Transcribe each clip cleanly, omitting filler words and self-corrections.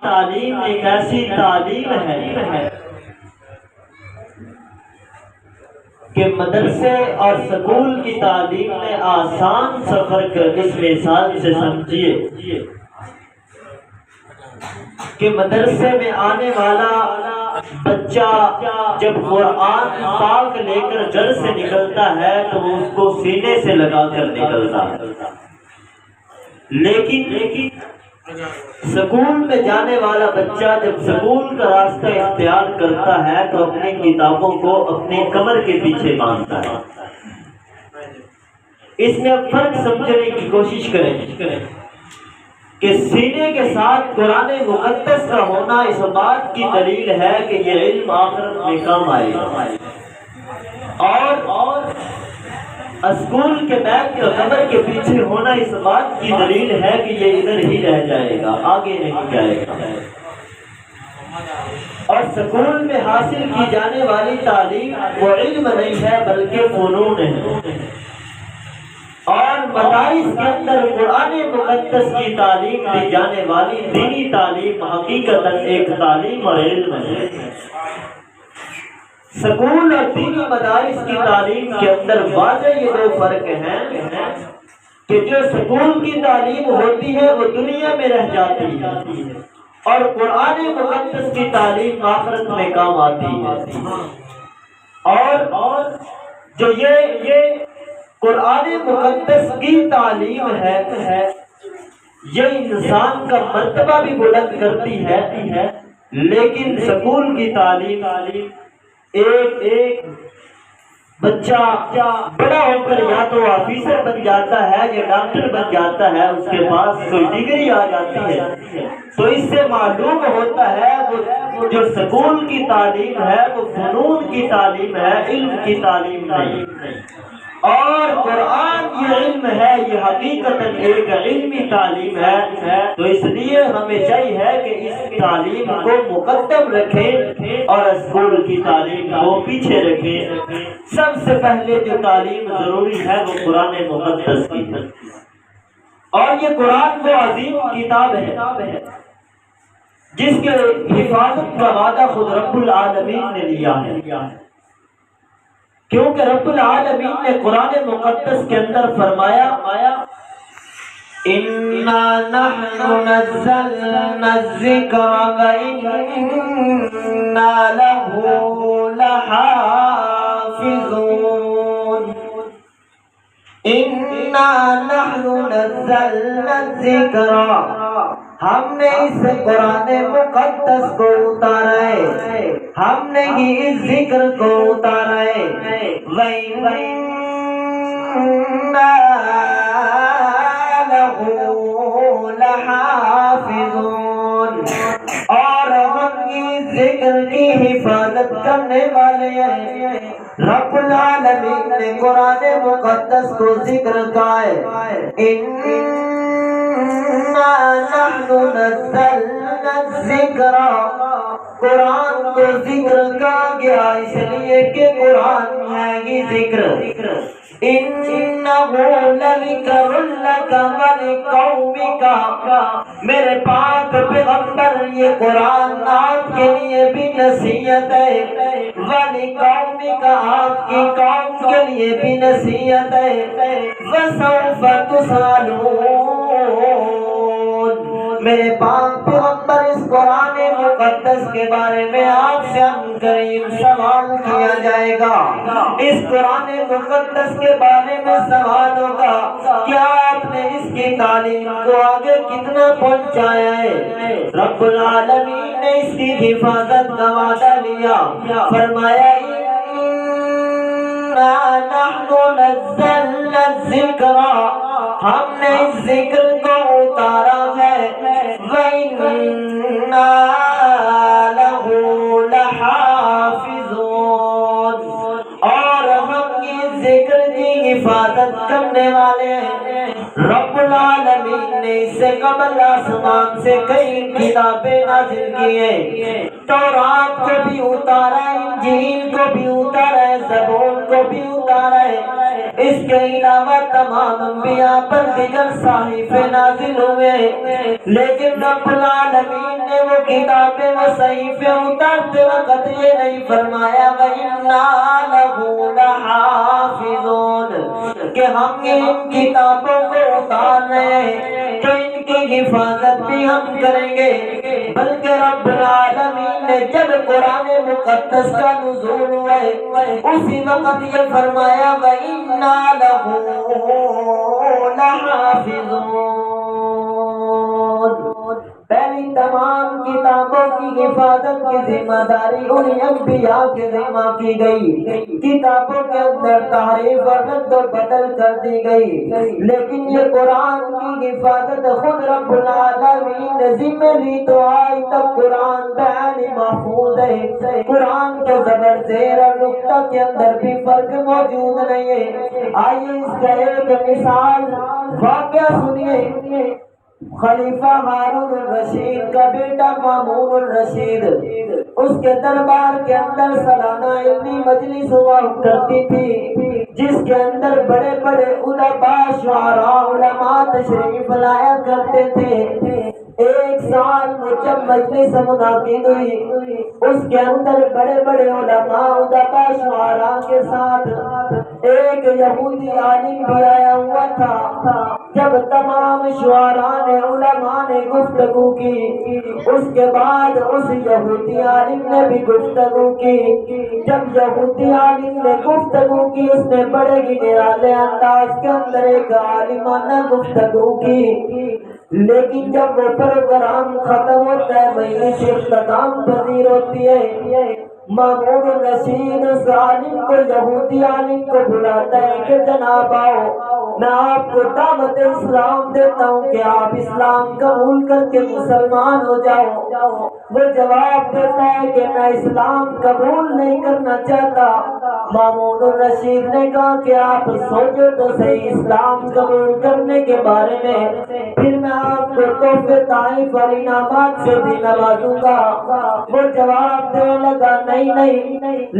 تعلیم ایک ایسی تعلیم ہے کہ مدرسے اور سکول کی تعلیم میں آسان سفر کر اس مثال سے سمجھیے کہ مدرسے میں آنے والا بچہ جب قرآن پاک لے کر گھر سے نکلتا ہے تو وہ اس کو سینے سے لگا کر نکلتا ہے، لیکن سکول میں جانے والا بچہ جب سکول کا راستہ اختیار کرتا ہے تو اپنی کتابوں کو اپنے کمر کے پیچھے باندھتا ہے۔ اس میں اب فرق سمجھنے کی کوشش کریں کہ سینے کے ساتھ قرآن مقدس کا ہونا اس بات کی دلیل ہے کہ یہ علم آخرت میں کام آئے گا، اور اسکول کے بیگ کا کمر کے پیچھے ہونا اس بات کی دلیل ہے کہ یہ ادھر ہی رہ جائے گا، آگے نہیں جائے گا۔ اور سکول میں حاصل کی جانے والی تعلیم وہ علم نہیں ہے بلکہ فنون ہے، اور مدارس کے اندر قرآن مقدس کی تعلیم دی جانے والی دینی تعلیم حقیقتاً ایک تعلیم اور علم ہے۔ سکول اور دینی مدارس کی تعلیم کے اندر واضح یہ دو فرق ہیں کہ جو سکول کی تعلیم ہوتی ہے وہ دنیا میں رہ جاتی ہے، اور قرآن مقدس کی تعلیم آخرت میں کام آتی ہے۔ اور جو یہ قرآن مقدس کی تعلیم ہے یہ انسان کا مرتبہ بھی بلند کرتی ہے، لیکن سکول کی تعلیم ایک بچہ بڑا ہو کر یا تو آفیسر بن جاتا ہے یا ڈاکٹر بن جاتا ہے، اس کے پاس کوئی ڈگری آ جاتی ہے، تو اس سے معلوم ہوتا ہے وہ جو سکول کی تعلیم ہے وہ فنون کی تعلیم ہے، علم کی تعلیم نہیں۔ اور قرآن یہ علم ہے، یہ حقیقت ایک علمی تعلیم ہے، تو اس لیے ہمیں چاہیے کہ اس تعلیم کو مقدم رکھیں اور اسکول کی تعلیم کو پیچھے رکھیں۔ سب سے پہلے جو تعلیم ضروری ہے وہ قرآن مقدس کی ہے، اور یہ قرآن وہ عظیم کتاب ہے جس کے حفاظت کا وعدہ خود رب العالمین نے لیا ہے، کیونکہ رب العالمین نے قرآن مقدس کے اندر فرمایا اِنَّا نَحْنُ نَزَّلْنَا الذِّكْرَ وَإِنَّا لَهُ لَحَافِظُونَ۔ اِنَّا نَحْنُ نَزَّلْنَا الذِّكْرَ، ہم نے اس قرآن مقدس کو اتارا ہے، ہم نے ہی اس ذکر کو اتارا ہے، وَإِنَّا لَهُ لَحَافِظُونَ، اور ہم اس ذکر کی حفاظت کرنے والے ہیں۔ رب العالمین نے قرآن مقدس کو ذکر کہا ہے، اِنَّا نَحْنُ نَزَّلْنَا الذِّكْرَ، قرآن کو ذکر کہا گیا اس لیے کہ قرآن ہے یہ ذکر۔ اِنَّهُ لَذِكْرٌ لَكَ وَلِقَوْمِكَ، میرے پاک پیغمبر یہ قرآن آپ کے لیے بھی نصیحت ہے، وَلِقَوْمِكَ آپ کی قوم کے لیے بھی نصیحت ہے، وَسَوْفَ تُسْأَلُونَ، میرے پاک پیغمبر اس قرآن مقدس کے بارے میں آپ سے عنقریب سوال کیا جائے گا۔ اس قرآن مقدس کے بارے میں سوال ہوگا کیا آپ نے اس کی تعلیم کو آگے کتنا پہنچایا ہے۔ رب العالمین نے اس کی حفاظت کا وعدہ لیا، فرمایا اِنَّا نَحْنُ نَزَّلْنَا الذِّكْرَ، ہم نے اس ذکر کو اتارا ہے، وَإِنَّا لَهُ لَحَافِظُونَ، اور ہم اس ذکر کی حفاظت کرنے والے ہیں۔ رب العالمین نے اس سے قبل آسمان سے کئی کتابیں نازل کی ہیں، تورات کو بھی اتارا ہے، انجیل کو بھی اتارا ہے، زبور کو بھی اتارا ہے۔ اس کے علاوہ تمام انبیاء پر دیگر صحیفے نازل ہوئے، لیکن رب العالمین نے وہ کتابیں و صحیفے اتارتے وقت یہ نہیں فرمایا وَإِنَّا لَهُ لَحَافِظُونَ کہ ہم ان کتابوں کو اتار رہے ہیں تو ان کی حفاظت بھی ہم کریں گے، بلکہ رب العالمین نے جب قرآن مقدس کا نزول ہوا ہے اسی وقت یہ فرمایا وَإِنَّا لَهُ لَحَافِظُونَ۔ پہلی تمام کتابوں کی حفاظت کی ذمہ داری ان انبیاء کے ذمہ کی گئی، کتابوں کے اندر تحریف اور رد و بدل کر دی گئی، لیکن یہ قرآن کی حفاظت خود رب العالمین نے ذمہ لی تو آج تک قرآن بعین محفوظ ہے۔ قرآن کے زبر زیر اور نقطہ کے اندر بھی فرق موجود نہیں ہے۔ آئیے اس کا ایک مثال واقعہ سنیے۔ خلیفہ ہارون الرشید کا بیٹا مامون الرشید، اس کے دربار کے اندر سالانہ علمی مجلس ہوا کرتی تھی، جس کے اندر بڑے بڑے ادباء شعراء علماء تشریف لایا کرتے تھے۔ ایک سال میں جب مجلس منعقد ہوئی اس کے اندر بڑے بڑے علماء ادباء شعراء کے ساتھ ایک یہودی عالم بھی آیا ہوا تھا۔ جب تمام شعراء نے علماء نے گفتگو کی، اس کے بعد اس یہودی عالم نے بھی گفتگو کی۔ جب یہودی عالم نے گفتگو کی اس نے بڑے ہی نرالے انداز کے اندر ایک عالمانہ گفتگو کی، لیکن جب وہ پروگرام ختم ہوتا ہے مجلس اختتام پذیر ہوتی ہے، مامون الرشید اس عالم کو یہودی عالم کو بلاتا ہے کہ جناب آؤ، میں آپ کو دعوت اسلام دیتا ہوں کہ آپ اسلام قبول کر کے مسلمان ہو جاؤ۔ وہ جواب دیتا ہے کہ میں اسلام قبول نہیں کرنا چاہتا۔ مامون الرشید نے کہا کہ آپ سوچو تو صحیح اسلام قبول کرنے کے بارے میں، پھر میں آپ کو تحفے تحائف اور انعامات سے بھی نوازوں گا۔ وہ جواب دینے لگا نہیں،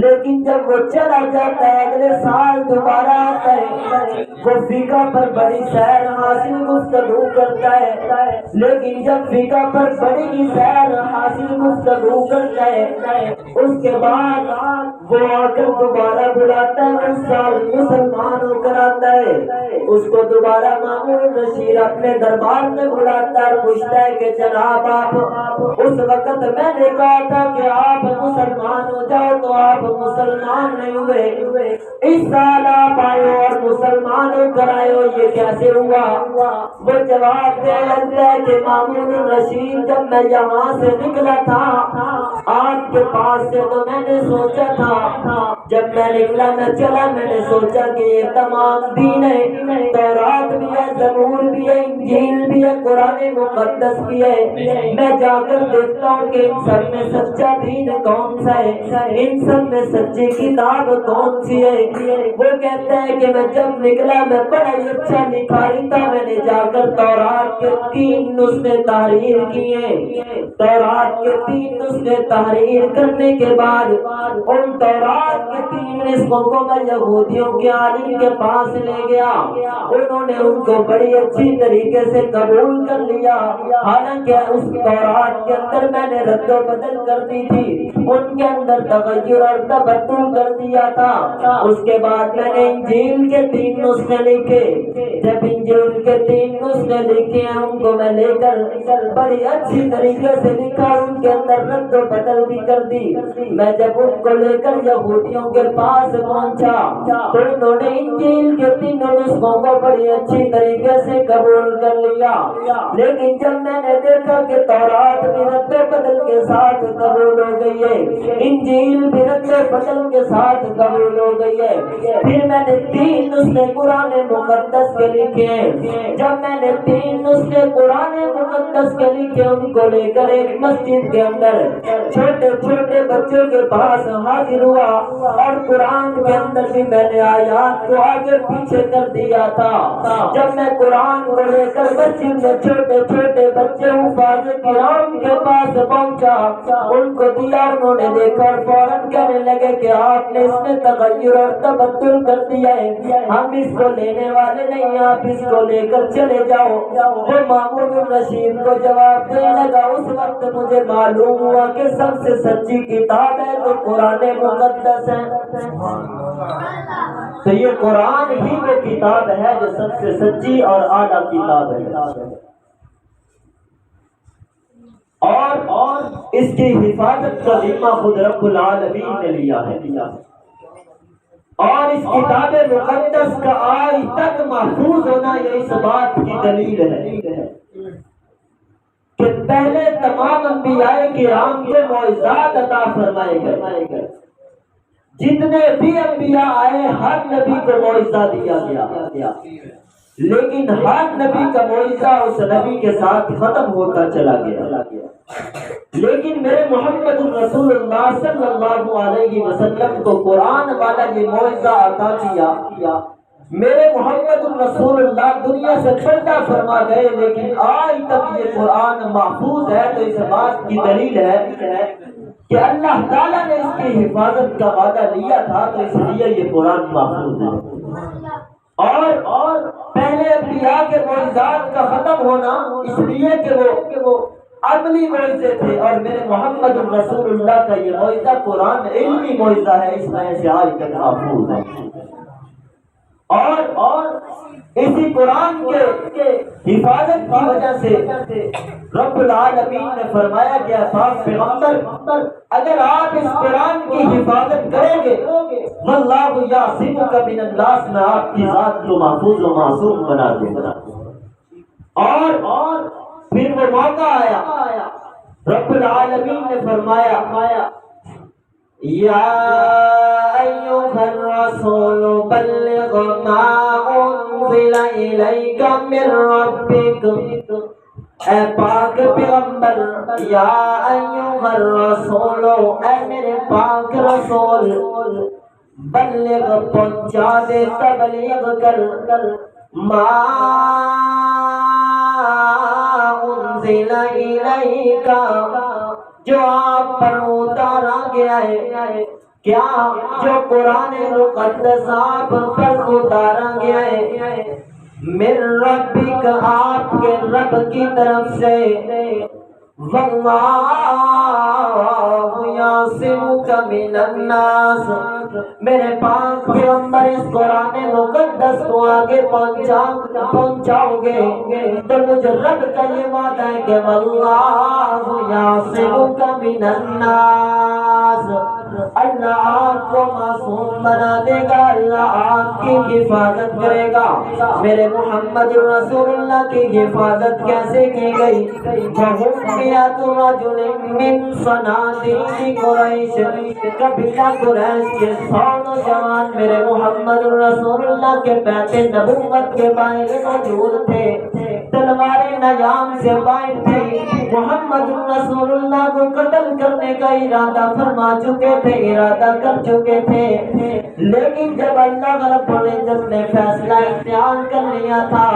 لیکن جب وہ چلا جاتا ہے اگلے سال دوبارہ آتا ہے، وہ فقہ پر بڑی سیر حاصل گفتگو کرتا ہے، لیکن جب فقہ پر بڑی سیر حاصل گفتگو کرتا ہے اس کے بعد وہ آ کر دوبارہ بلاتا ہے، اس سال مسلمان ہو کر آتا ہے، اس کو دوبارہ مامون رشید اپنے دربار میں بلاتا ہے اور پوچھتا ہے کہ جناب آپ اس وقت میں نے کہا تھا کہ آپ مسلمان ہو جاؤ تو آپ مسلمان نہیں ہوئے، اس سال آپ آئے اور مسلمان ہو کر آئے ہو، یہ کیسے ہوا؟ وہ جواب دے لگتا ہے کہ مامون الرشید جب میں یہاں سے نکلا تھا آپ کے پاس سے تو میں نے سوچا تھا، جب میں نکلا میں چلا میں نے سوچا کہ یہ تمام دین ہے، تورات بھی ہے، زبور بھی ہے، انجیل بھی ہے، قرآن مقدس بھی ہے، میں جا کر دیکھتا ہوں کہ ان سب میں سچا دین کون سا ہے، ان سب میں سچی کتاب کون سی ہے؟ وہ کہتا ہے کہ میں جب نکلا میں بڑا ہی اچھا لکھاری تھا، میں نے جا کر تورات کے 3 نسخے تحریر کیے، تورات کے 3 نسخے تحریر کرنے کے بعد ان تورات کے 3 نسخوں کو میں یہودیوں کے عالم کے پاس لے گیا، انہوں نے ان کو بڑی اچھی طریقے سے قبول کر لیا، حالانکہ اس تورات کے اندر میں نے رد و بدل کر دی تھی، ان کے اندر تغیر اور تبدل کر دیا تھا۔ اس کے بعد میں نے انجیل کے 3 نسخے لکھے، جب انجیل کے 3 نسخے لکھے ہیں ان کو میں لے کر بڑی اچھی طریقے سے لکھا، ان کے اندر رد و بدل بھی کر دی۔ میں جب ان کو لے کر یہودیوں کے پاس پہنچا تو انہوں نے انجیل کے 3 نسخوں کو بڑی اچھی طریقے سے قبول کر لیا، لیکن جب میں نے دیکھا کہ تورات بھی رد و بدل کے ساتھ قبول ہو گئی ہے، انجیل بھی رد و بدل کے ساتھ قبول ہو گئی ہے، پھر میں نے 3 نسخے قرآن مقدس کے لکھے، جب میں نے 3 نسخے قرآن مقدس کے لکھے ان کو لے کر کر ایک مسجد کے اندر چھوٹے چھوٹے بچوں کے پاس حاضر ہوا اور قرآن کے اندر بھی میں نے آیات کو آگے پیچھے کر دیا تھا۔ جب میں قرآن کو لے کر مسجد میں چھوٹے چھوٹے بچے حفاظ کرام کے پاس پہنچا، ان کو دیا، انہوں نے دیکھا اور فوراً کہنے لگے کہ آپ نے اس میں تغیر اور تبدل کر دیا ہے، ہم اس کو لینے والے نہیں، آپ اس کو لے کر چلے جاؤ۔ وہ مامون الرشید کو جواب دینے لگا، اس وقت مجھے معلوم ہوا کہ سب سے سچی کتاب ہے تو قرآن مقدس ہے۔ تو یہ قرآن ہی وہ کتاب ہے جو سب سے سچی اور اعلیٰ کتاب ہے، اور اس کی حفاظت کا ذمہ خود رب العالمین نے لیا ہے، اور اس کتاب مقدس کا آج تک محفوظ ہونا یہ اس بات کی دلیل ہے کہ پہلے تمام انبیاء کرام کے معجزات عطا فرمائے گئے، جتنے بھی انبیاء آئے ہر نبی کو معجزہ دیا گیا، لیکن ہر نبی کا معجزہ اس نبی کے ساتھ ختم ہوتا چلا گیا، لیکن میرے محمد رسول اللہ صلی اللہ علیہ وسلم کو قرآن والا یہ معجزہ عطا کیا۔ میرے محمد رسول اللہ دنیا سے پردہ فرما گئے، لیکن آج تک یہ قرآن محفوظ ہے، تو اس بات کی دلیل ہے کہ اللہ تعالیٰ نے اس کی حفاظت کا وعدہ لیا تھا، تو اس لیے یہ قرآن محفوظ ہے۔ اور پہلے انبیاء کے معجزات کا ختم ہونا اس لیے کہ وہ عملی معجزے تھے، اور میرے محمد رسول اللہ کا یہ معجزہ قرآن علمی معجزہ ہے، اس وجہ سے آج تک محفوظ ہے۔ اور اسی قرآن کے حفاظت کی وجہ سے رب العالمین نے فرمایا کہ پاک پیغمبر اگر آپ اس قرآن کی حفاظت کریں گے، واللہ یعصمک من الناس، میں آپ کی ذات کو محفوظ و معصوم بنا دوں گا۔ اور پھر وہ موقع آیا، رب العالمین نے فرمایا یا ایھا الرسول بلغ ما انزل الیک من ربک، اے پاک پیغمبر، یا ایھا الرسول، اے میرے پاک رسول، بلغ پہنچا دے، تبلیغ کر، ما انزل الیک، جو آپ پر اتارا گیا ہے، کیا جو قرآن مقدس آپ پر اتارا گیا ہے، من ربک، آپ کے رب کی طرف سے، واللہ یعصمک من الناس، میرے پاک پیغمبر اس قرآن مقدس کو آگے پہنچاؤ گے تو مجھے رب کا یہ وعدہ ہے کہ واللہ یعصمک من الناس، اللہ آپ کو معصوم بنا دے گا، اللہ آپ کی حفاظت کرے گا۔ میرے محمد رسول اللہ کی حفاظت کیسے کی گئی؟ وَهُمْ مِئَةُ رَجُلٍ مِّن صَنَادِيدِ قُرَيْشٍ، قبیلہ قریش کے 100 نوجوان میرے محمد رسول اللہ کے بیعت نبوت کے باہر موجود تھے، تلواریں نیام سے باہر تھی، محمد رسول اللہ کو قتل کرنے کا ارادہ فرما چکے تھے، ارادہ کر چکے تھے، لیکن جب اللہ رب العزت نے فیصلہ اختیار کر لیا تھا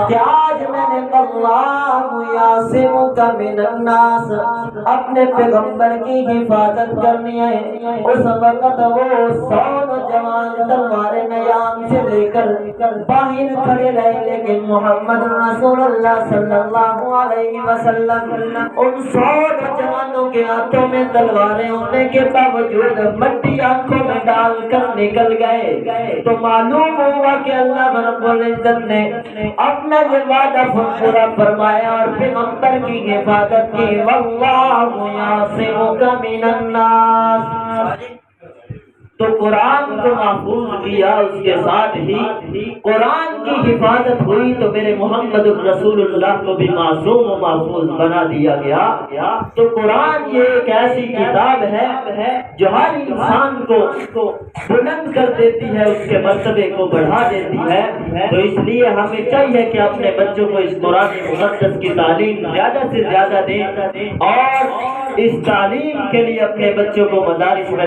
کہ آج میں نے اللہ یعصمک من الناس، اپنے پیغمبر کی حفاظت کرنی ہے، اس وقت وہ 100 نوجوان تلواریں نیام سے لے کر باہر کھڑے رہے، لیکن محمد رسول اللہ صلی اللہ علیہ وسلم ان 100 نوجوانوں کے ہاتھوں میں تلواریں ہونے کے باوجود مٹی آنکھوں میں ڈال کر نکل گئے، تو معلوم ہوا کہ اللہ رب العزت نے اپنا یہ وعدہ پورا فرمایا اور پیغمبر کی حفاظت کی، واللہ یعصمک من الناس۔ تو قرآن کو محفوظ کیا، اس کے ساتھ ہی قرآن کی حفاظت ہوئی تو میرے محمد رسول اللہ کو بھی معصوم و محفوظ بنا دیا گیا۔ تو قرآن یہ ایک ایسی کتاب ہے جو ہر انسان کو بلند کر دیتی ہے، اس کے مرتبے کو بڑھا دیتی ہے۔ تو اس لیے ہمیں چاہیے کہ اپنے بچوں کو اس قرآن مقدس کی تعلیم زیادہ سے زیادہ دیں، اور اس تعلیم کے لیے اپنے بچوں کو مدارس میں